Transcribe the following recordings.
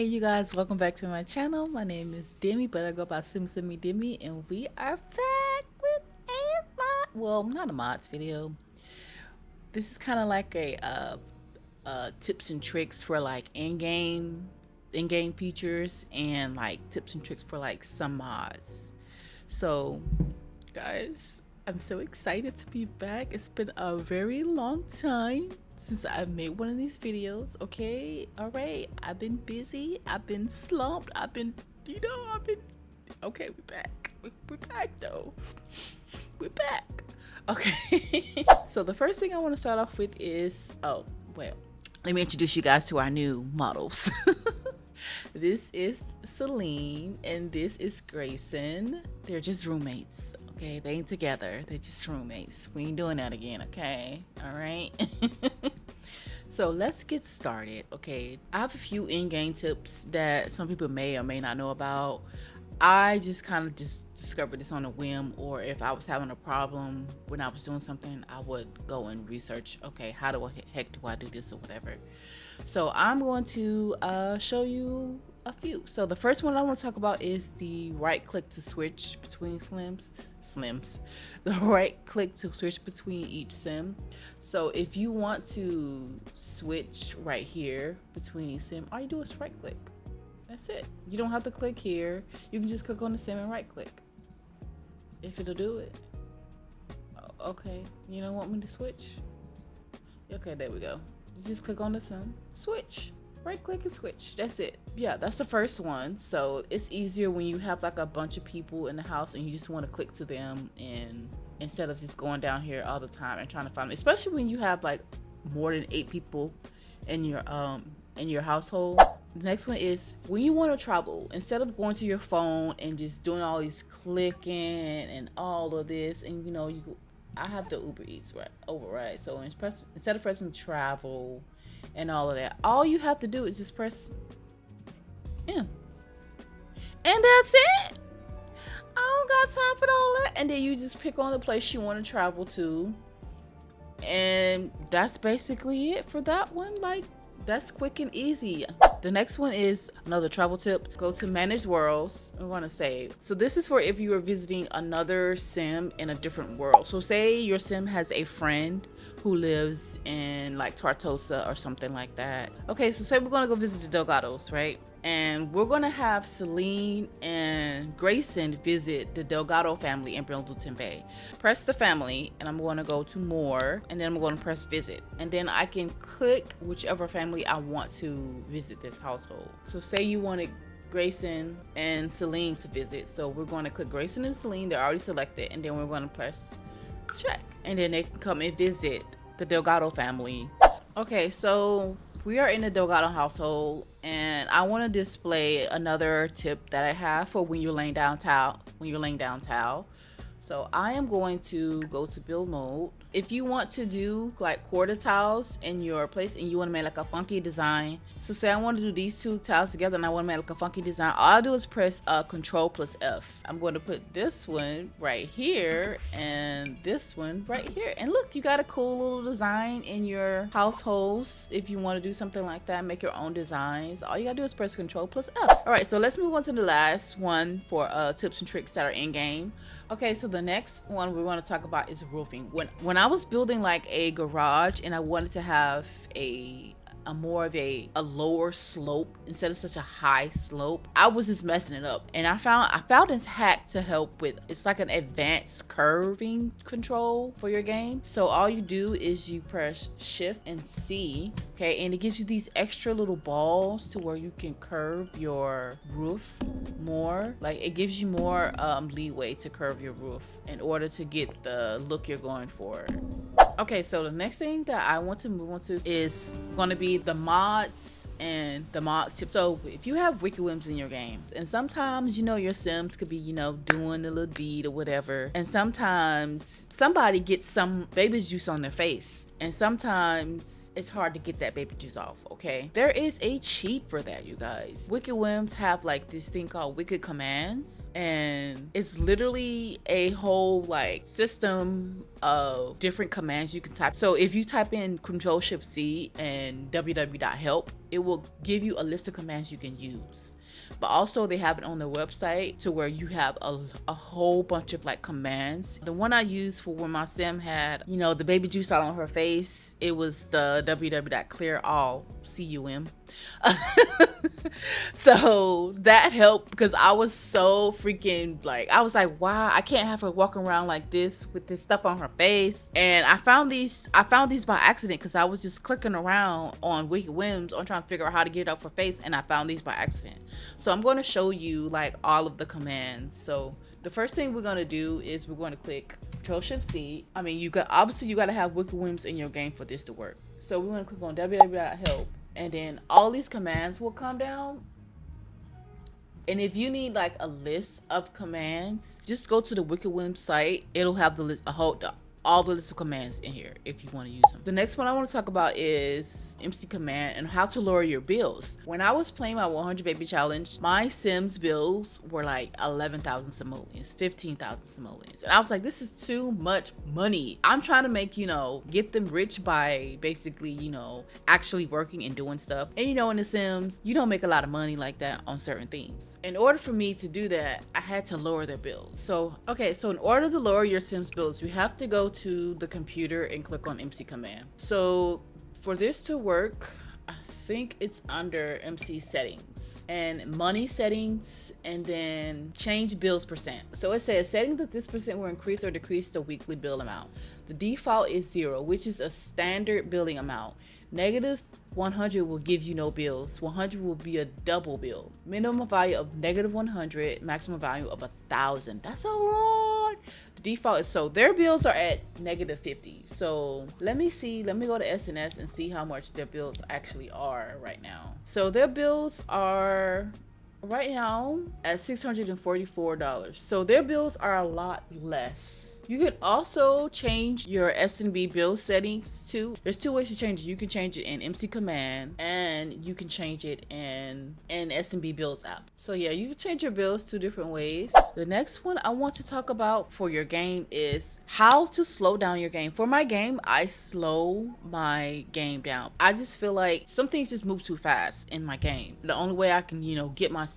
Hey you guys, welcome back to my channel. My name is Demi, but I go by Sims Demi, and we are back with a mod. Well, not a mods video. This is kind of like a tips and tricks for like in-game features and like tips and tricks for like some mods. So, guys, I'm so excited to be back. It's been a very long time since I've made one of these videos. Okay, all right, I've been busy, I've been slumped, I've been okay, we're back. We're back though. We're back. Okay. So the first thing I want to start off with is, oh well, let me introduce you guys to our new models. This is Celine and this is Grayson. They're just roommates. Okay, they ain't together, they're just roommates. We ain't doing that again, okay? All right. So let's get started. Okay, I have a few in-game tips that some people may or may not know about. I just kind of just discovered this on a whim, or if I was having a problem when I was doing something, I would go and research, okay, how the heck do I do this or whatever. So I'm going to show you a few. So the first one I want to talk about is the right click to switch between slims. The right click to switch between each sim. So if you want to switch right here between each sim, all you do is right click. That's it. You don't have to click here. You can just click on the sim and right click. If it'll do it. Okay, you don't want me to switch? Okay, there we go. You just click on the sim, switch. Right click and switch. That's it. Yeah, that's the first one. So it's easier when you have like a bunch of people in the house and you just want to click to them, and instead of just going down here all the time and trying to find them, especially when you have like more than 8 people in your household. The next one is when you want to travel, instead of going to your phone and just doing all these clicking and all of this, and you know, I have the Uber Eats override. So instead of pressing travel and all of that, all you have to do is just press M. And that's it. I don't got time for all that. And then you just pick on the place you want to travel to. And that's basically it for that one. Like, that's quick and easy. The next one is another travel tip. Go to manage worlds. I want to save. So this is for if you are visiting another sim in a different world. So say your sim has a friend who lives in like Tartosa or something like that. Okay, so say we're gonna go visit the Delgados, right? And we're gonna have Celine and Grayson visit the Delgado family in Brindleton Bay. Press the family, and I'm gonna go to more, and then I'm gonna press visit. And then I can click whichever family I want to visit this household. So say you wanted Grayson and Celine to visit. So we're gonna click Grayson and Celine, they're already selected, and then we're gonna press check. And then they can come and visit the Delgado family. Okay, so we are in the Delgado household, and I want to display another tip that I have for when you're laying down towel. So I am going to go to build mode. If you want to do like quarter tiles in your place and you want to make like a funky design, so say I want to do these 2 tiles together and I want to make like a funky design, all I do is press Ctrl+F. I'm going to put this one right here and this one right here, and look, you got a cool little design in your households. If you want to do something like that, make your own designs, all you gotta do is press Ctrl+F. All right, so let's move on to the last one for tips and tricks that are in game. Okay, so the next one we want to talk about is roofing. When I was building like a garage and I wanted to have a more of a lower slope instead of such a high slope, I was just messing it up, and I found this hack to help with. It's like an advanced curving control for your game. So all you do is you press Shift and C, okay, and it gives you these extra little balls to where you can curve your roof more. Like, it gives you more leeway to curve your roof in order to get the look you're going for. Okay, so the next thing that I want to move on to is going to be the mods and the mods tip. So if you have Whims in your games, and sometimes, you know, your sims could be, you know, doing a little deed or whatever, and sometimes somebody gets some baby juice on their face, and sometimes it's hard to get that baby juice off. Okay, there is a cheat for that, you guys. Whims have like this thing called wicked commands, and it's literally a whole like system of different commands you can type. So if you type in Ctrl+Shift+C and www.help, it will give you a list of commands you can use. But also they have it on their website to where you have a whole bunch of like commands. The one I used for when my sim had, you know, the baby juice all on her face, it was the www.clearall, CUM. So that helped because I was so freaking like, I was like, wow, I can't have her walking around like this with this stuff on her face. And I found these by accident because I was just clicking around on Whims on trying to figure out how to get it off her face, and I found these by accident. So I'm going to show you like all of the commands. So the first thing we're going to do is we're going to click Ctrl+C. I mean, you got to have Whims in your game for this to work. So we're going to click on www.help, and then all these commands will come down. And if you need like a list of commands, just go to the Whims site. It'll have the list, all the list of commands in here if you want to use them. The next one I want to talk about is MC command and how to lower your bills. When I was playing my 100 baby challenge, my Sims bills were like 11,000 simoleons, 15,000 simoleons. And I was like, this is too much money. I'm trying to make, you know, get them rich by basically, you know, actually working and doing stuff. And you know, in the Sims, you don't make a lot of money like that on certain things. In order for me to do that, I had to lower their bills. So, okay, so in order to lower your Sims bills, you have to go to the computer and click on MC command. So for this to work, I think it's under MC settings and money settings, and then change bills percent. So it says settings of this percent will increase or decrease the weekly bill amount. The default is 0, which is a standard billing amount. Negative 100 will give you no bills. 100 will be a double bill. Minimum value of negative 100, maximum value of 1,000. That's a lot. The default is, so their bills are at negative 50. So let me go to SNS and see how much their bills actually are right now. So their bills are right now at $644. So their bills are a lot less. You can also change your S&B bill settings too. There's two ways to change it. You can change it in MC command, and you can change it in S&B bills app. So yeah, you can change your bills two different ways. The next one I want to talk about for your game is how to slow down your game. For my game, I slow my game down. I just feel like some things just move too fast in my game. The only way I can, you know,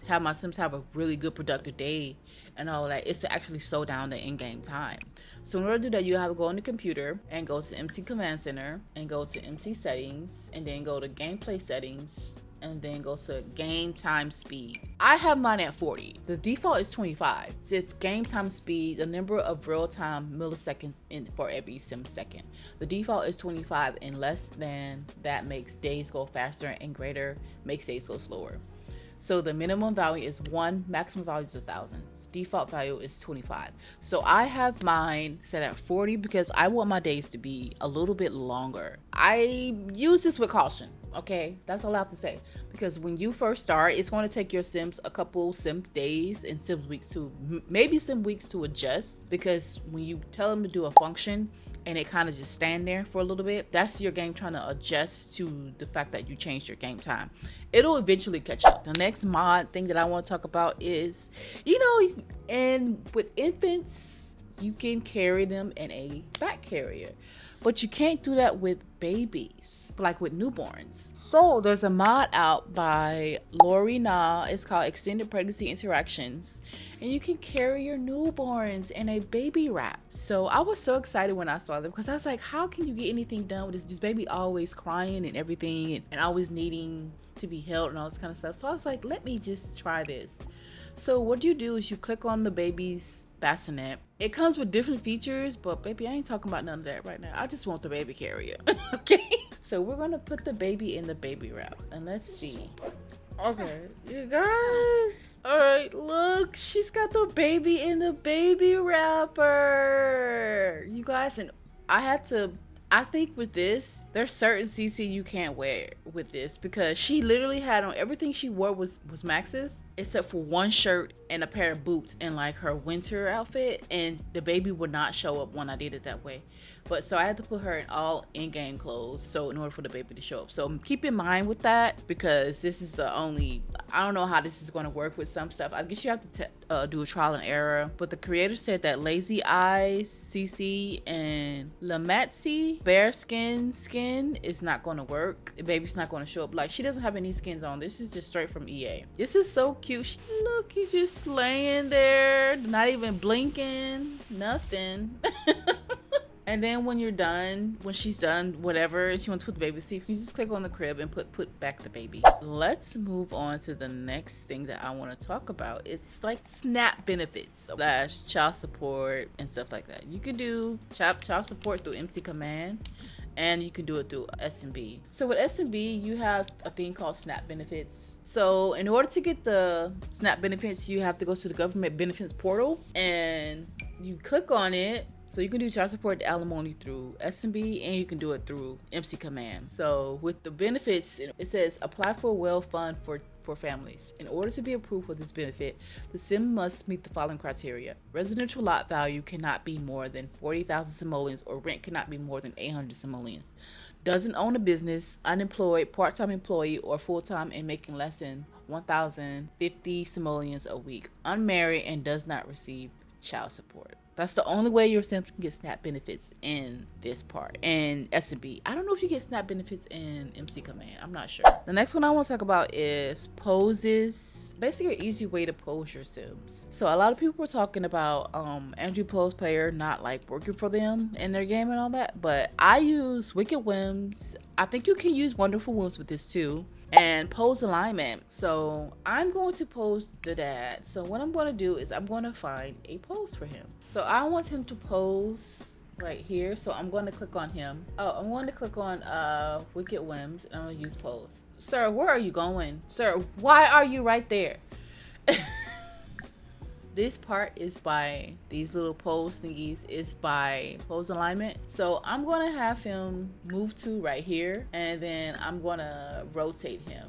have my Sims have a really good productive day and all that is to actually slow down the in-game time. So in order to do that, you have to go on the computer and go to MC Command Center and go to MC settings, and then go to gameplay settings, and then go to game time speed. I have mine at 40. The default is 25. So it's game time speed, the number of real-time milliseconds for every sim second. The default is 25, and less than that makes days go faster, and greater makes days go slower. So the minimum value is 1, maximum value is 1,000. Default value is 25. So I have mine set at 40 because I want my days to be a little bit longer. I use this with caution, okay? That's all I have to say. Because when you first start, it's going to take your Sims a couple sim days and sim weeks to, maybe sim weeks to adjust. Because when you tell them to do a function and it kind of just stand there for a little bit, that's your game trying to adjust to the fact that you changed your game time. It'll eventually catch up. The next mod thing that I want to talk about is, you know, and with infants, you can carry them in a back carrier, but you can't do that with babies, like with newborns. So there's a mod out by LoryNa. It's called Extended Pregnancy Interactions, and you can carry your newborns in a baby wrap. So I was so excited when I saw them because I was like, how can you get anything done with this baby always crying and everything, and always needing to be held and all this kind of stuff. So I was like, let me just try this. So what you do is you click on the baby's bassinet. It comes with different features, but baby, I ain't talking about none of that right now. I just want the baby carrier. Okay, so we're gonna put the baby in the baby wrap, and let's see. Okay, you guys, all right, look, she's got the baby in the baby wrapper, you guys. And I think with this, there's certain CC you can't wear with this, because she literally had on everything she wore was Max's, except for one shirt and a pair of boots and like her winter outfit, and the baby would not show up when I did it that way. But so I had to put her in all in-game clothes, so in order for the baby to show up. So keep in mind with that, because this is the only, I don't know how this is going to work with some stuff. I guess you have to do a trial and error. But the creator said that Lazy Eyes, CC, and Lamatsi bearskin skin is not going to work. The baby's not going to show up. Like, she doesn't have any skins on. This is just straight from EA. This is so cute. Look, he's just laying there, not even blinking, nothing. And then when you're done, when she's done whatever, and she wants to put the baby to sleep, you just click on the crib and put back the baby. Let's move on to the next thing that I want to talk about. It's like SNAP benefits / child support and stuff like that. You can do child support through MC Command, and you can do it through SMB. So with SMB, you have a thing called SNAP benefits. So in order to get the SNAP benefits, you have to go to the government benefits portal, and you click on it. So you can do child support alimony through SMB, and you can do it through MC Command. So with the benefits, it says apply for a well fund for families. In order to be approved for this benefit, the sim must meet the following criteria. Residential lot value cannot be more than 40,000 simoleons, or rent cannot be more than 800 simoleons. Doesn't own a business, unemployed, part-time employee, or full-time and making less than 1,050 simoleons a week. Unmarried and does not receive child support. That's the only way your Sims can get SNAP benefits in this part. And SMB. I don't know if you get SNAP benefits in MC Command. I'm not sure. The next one I want to talk about is poses. Basically an easy way to pose your Sims. So a lot of people were talking about Andrew Pose Player not like working for them in their game and all that. But I use Wicked Whims. I think you can use Wonderful Whims with this too. And pose alignment. So I'm going to pose the dad. So what I'm going to do is I'm going to find a pose for him. So I want him to pose right here. So I'm going to click on him. Oh, I'm going to click on Wicked Whims, and I'm going to use pose. Sir, where are you going? Sir, why are you right there? This part is by these little pose thingies is by pose alignment. So I'm gonna have him move to right here, and then I'm gonna rotate him.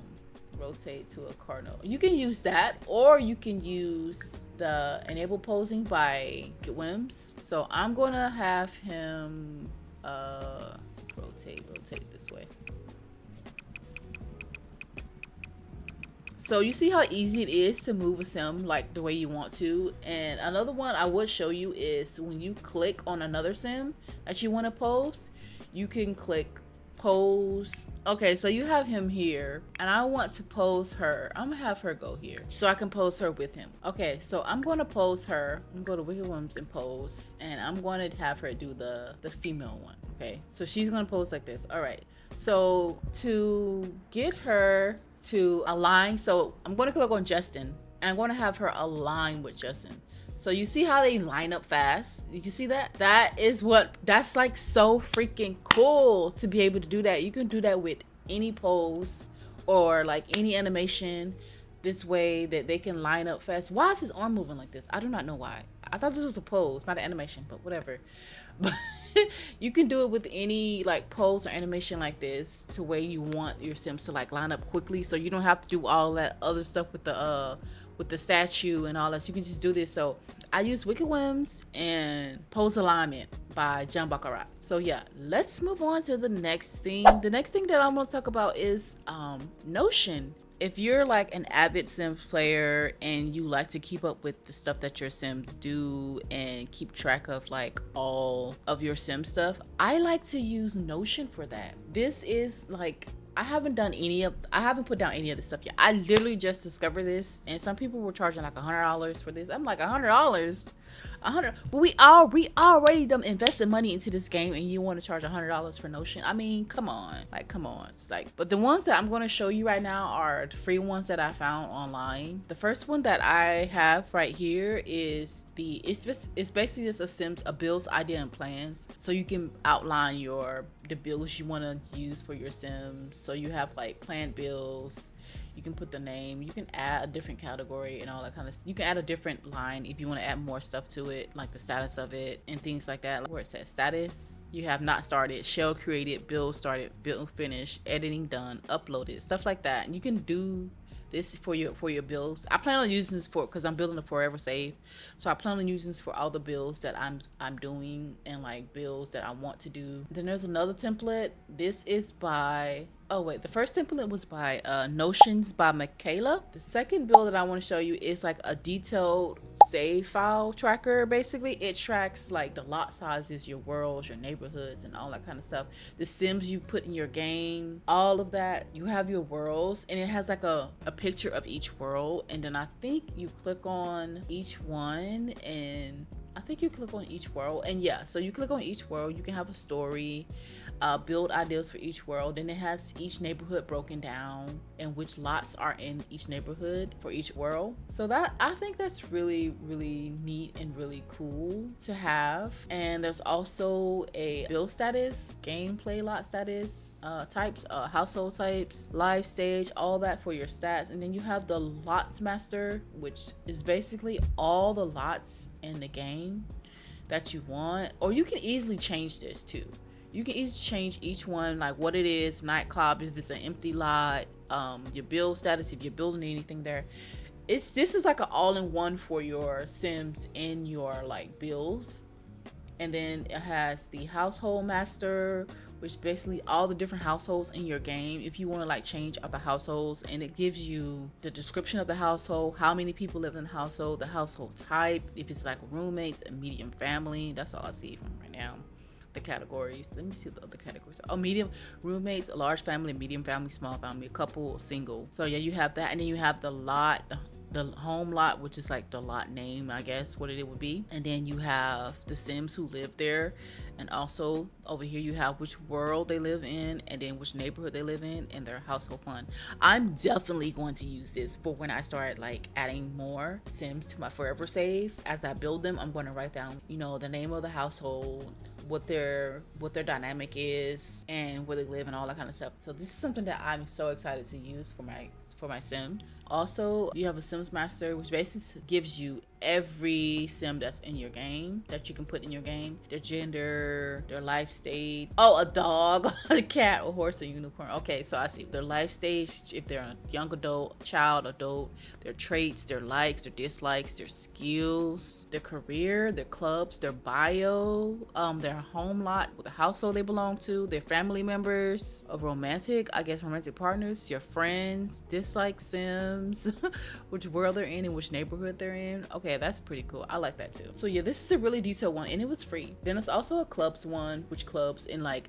Rotate to a cardinal. You can use that, or you can use the enable posing by Whims. So I'm gonna have him rotate this way. So you see how easy it is to move a sim like the way you want to. And another one I would show you is when you click on another sim that you want to pose, you can click pose. Okay, so you have him here, and I want to pose her. I'm gonna have her go here so I can pose her with him. Okay, so I'm gonna pose her. I'm gonna go to Wicked Whims and pose, and I'm gonna have her do the female one. Okay, so she's gonna pose like this. All right, so to get her to align, so I'm going to click on Justin, and I'm going to have her align with Justin. So you see how they line up fast? You see that? That's like so freaking cool to be able to do that. You can do that with any pose or like any animation, this way that they can line up fast. Why is his arm moving like this? I do not know why. I thought this was a pose, not an animation, but whatever. But you can do it with any like pose or animation like this, to where you want your Sims to like line up quickly, so you don't have to do all that other stuff with the statue and all that. So you can just do this. So I use Wicked Whims and pose alignment by John Baccarat. So yeah, let's move on to the next thing. The next thing that I'm going to talk about is Notion. If you're like an avid Sims player and you like to keep up with the stuff that your Sims do and keep track of like all of your Sim stuff, I like to use Notion for that. This is like, I haven't put down any of this stuff yet. I literally just discovered this, and some people were charging like $100 for this. I'm like, $100? But we already done invested money into this game, and you want to charge $100 for Notion? I mean, come on. It's like, but the ones that I'm going to show you right now are the free ones that I found online. The first one that I have right here is it's basically just a bills idea and plans, so you can outline the bills you want to use for your Sims. So you have like planned bills, you can put the name, you can add a different category and all that kind of stuff. You can add a different line if you want to add more stuff to it, like the status of it and things like that. Like where it says status, you have not started, shell created, build started, build finished, editing done, uploaded, stuff like that. And you can do this for your builds. I plan on using this for, because I'm building a forever save, so I plan on using this for all the builds that I'm doing and like builds that I want to do. Then there's another template. This is by, oh wait, the first template was by NotionbyMichaela. The second build that I want to show you is like a detailed save file tracker. Basically it tracks like the lot sizes, your worlds, your neighborhoods, and all that kind of stuff, the sims you put in your game, all of that. You have your worlds, and it has like a picture of each world, and then I think you click on each one, and I think you click on each world, and yeah, so you click on each world, you can have a story, build ideas for each world, and it has each neighborhood broken down and which lots are in each neighborhood for each world. So that, I think that's really neat and really cool to have. And there's also a build status, gameplay lot status, types, household types, live stage, all that for your stats. And then you have the lots master, which is basically all the lots in the game that you want. Or you can easily change this too. You can easily change each one, like what it is, nightclub if it's an empty lot, your build status if you're building anything there. This is like an all-in-one for your sims in your like builds. And then it has the household master, which basically all the different households in your game if you want to like change out the households, and it gives you the description of the household, how many people live in the household type, if it's like roommates, a medium family. That's all I see from right now. The categories, let me see what the other categories are. Oh, medium, roommates, a large family, medium family, small family, a couple, single. So yeah, you have that. And then you have the lot, the home lot, which is like the lot name, I guess what it would be. And then you have the sims who live there, and also over here you have which world they live in, and then which neighborhood they live in, and their household fund. I'm definitely going to use this for when I start like adding more sims to my forever save. As I build them, I'm going to write down, you know, the name of the household, what their dynamic is, and where they live, and all that kind of stuff. So this is something that I'm so excited to use for my sims. Also, you have a sims master, which basically gives you every sim that's in your game that you can put in your game, their gender, their life stage. Oh, a dog, a cat, a horse, a unicorn. Okay, so I see their life stage, if they're a young adult, child, adult, their traits, their likes, their dislikes, their skills, their career, their clubs, their bio, their home lot, the household they belong to, their family members, of romantic partners, your friends, dislike sims, which world they're in and which neighborhood they're in. Okay, that's pretty cool. I like that too. So yeah, this is a really detailed one, and it was free. Then it's also a clubs one, which clubs in like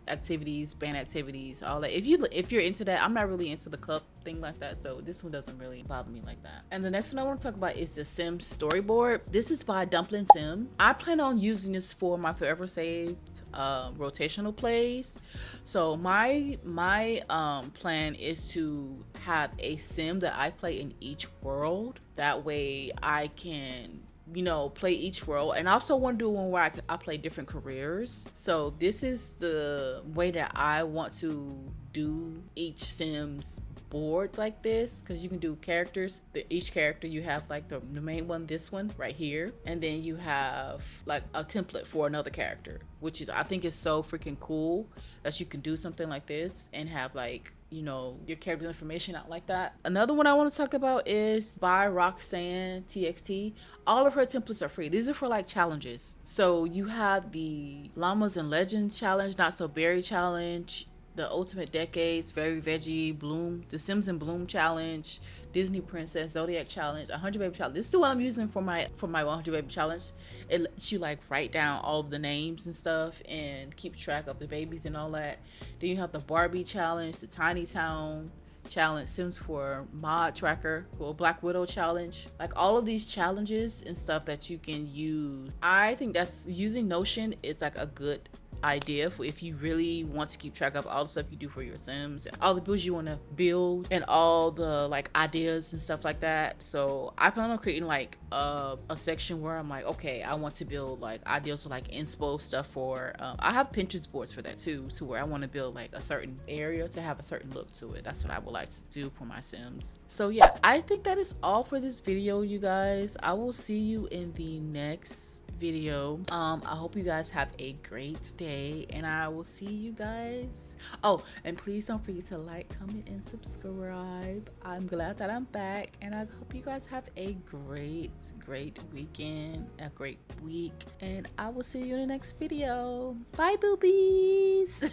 activities, band activities, all that. If you're into that, I'm not really into the club thing like that, so this one doesn't really bother me like that. And the next one I want to talk about is the Sims storyboard. This is by Dumplin Sim. I plan on using this for my forever saved rotational plays. So my plan is to have a sim that I play in each world. That way I can, you know, play each world. And I also want to do one where I play different careers. So this is the way that I want to do each Sims board like this, because you can do characters. Each character you have like the main one, this one right here, and then you have like a template for another character, which is, I think is so freaking cool that you can do something like this and have like, you know, your character's information out like that. Another one I want to talk about is by Rosannatxt. All of her templates are free. These are for like challenges. So you have the Llamas and Legends challenge, Not So Berry challenge, the Ultimate Decades, Very Veggie, Bloom, the Sims in Bloom challenge, Disney Princess, Zodiac challenge, 100 Baby challenge. This is the one I'm using for my 100 Baby challenge. It lets you like write down all of the names and stuff and keep track of the babies and all that. Then you have the Barbie challenge, the Tiny Town challenge, Sims 4 mod tracker, cool, Black Widow challenge. Like all of these challenges and stuff that you can use. I think that's, using Notion is like a good idea for if you really want to keep track of all the stuff you do for your Sims and all the builds you want to build and all the like ideas and stuff like that. So I plan on creating like a section where I'm like, okay, I want to build like ideas for like inspo stuff for I have Pinterest boards for that too, to where I want to build like a certain area to have a certain look to it. That's what I would like to do for my Sims. So yeah, I think that is all for this video, you guys. I will see you in the next video. I hope you guys have a great day, and I will see you guys. Oh, and please don't forget to like, comment, and subscribe. I'm glad that I'm back, and I hope you guys have a great weekend, a great week, and I will see you in the next video. Bye, boobies.